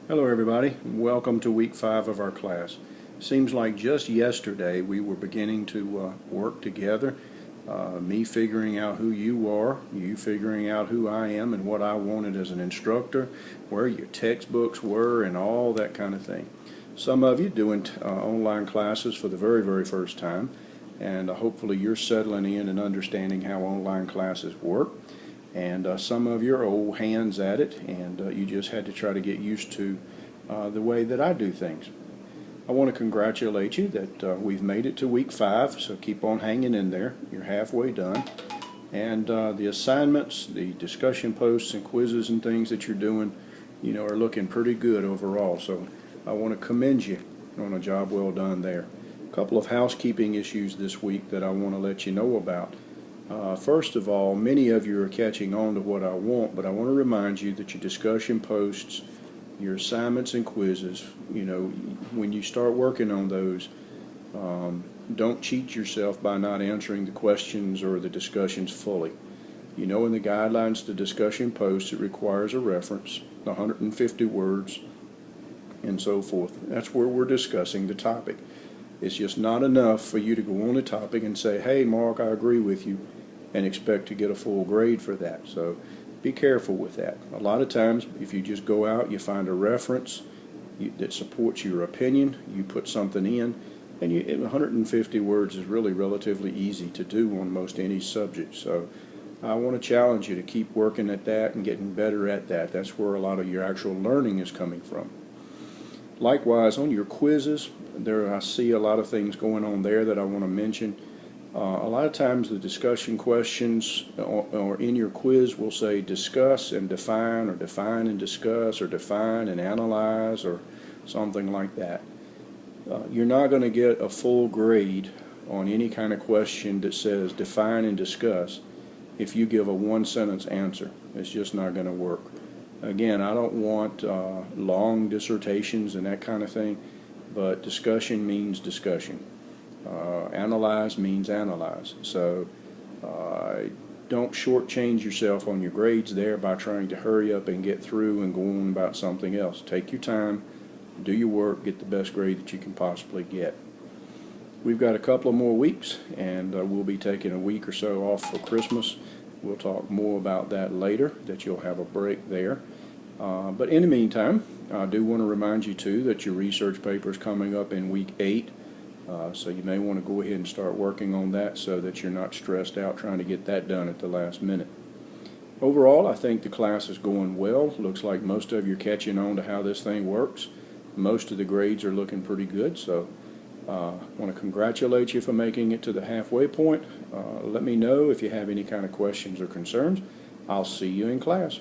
Hello everybody, welcome to week 5 of our class. Seems like just yesterday we were beginning to work together, me figuring out who you are, you figuring out who I am and what I wanted as an instructor, where your textbooks were and all that kind of thing. Some of you doing online classes for the very first time, and hopefully you're settling in and understanding how online classes work. And some of you are old hands at it, and you just had to try to get used to the way that I do things. I want to congratulate you that we've made it to week 5, so keep on hanging in there. You're halfway done. And the assignments, the discussion posts and quizzes and things that you're doing, are looking pretty good overall. So I want to commend you on a job well done there. A couple of housekeeping issues this week that I want to let you know about. First of all, many of you are catching on to what I want, but I want to remind you that your discussion posts, your assignments and quizzes, when you start working on those, don't cheat yourself by not answering the questions or the discussions fully. In the guidelines to discussion posts, it requires a reference, 150 words, and so forth. That's where we're discussing the topic. It's just not enough for you to go on the topic and say, hey, Mark, I agree with you, and expect to get a full grade for that. So be careful with that. A lot of times, if you just go out, you find a reference that supports your opinion, you put something in, and 150 words is really relatively easy to do on most any subject. So I want to challenge you to keep working at that and getting better at that. That's where a lot of your actual learning is coming from. Likewise, on your quizzes, I see a lot of things going on there that I want to mention. A lot of times the discussion questions or in your quiz will say discuss and define, or define and discuss, or define and analyze, or something like that. You're not going to get a full grade on any kind of question that says define and discuss if you give a one-sentence answer. It's just not going to work. Again, I don't want long dissertations and that kind of thing, but discussion means discussion. Analyze means analyze. So don't shortchange yourself on your grades there by trying to hurry up and get through and go on about something else. Take your time, do your work, get the best grade that you can possibly get. We've got a couple of more weeks, and we'll be taking a week or so off for Christmas. We'll talk more about that later, that you'll have a break there. But in the meantime, I do want to remind you too that your research paper is coming up in week 8. So you may want to go ahead and start working on that so that you're not stressed out trying to get that done at the last minute. Overall, I think the class is going well. Looks like most of you are catching on to how this thing works. Most of the grades are looking pretty good, so I want to congratulate you for making it to the halfway point. Let me know if you have any kind of questions or concerns. I'll see you in class.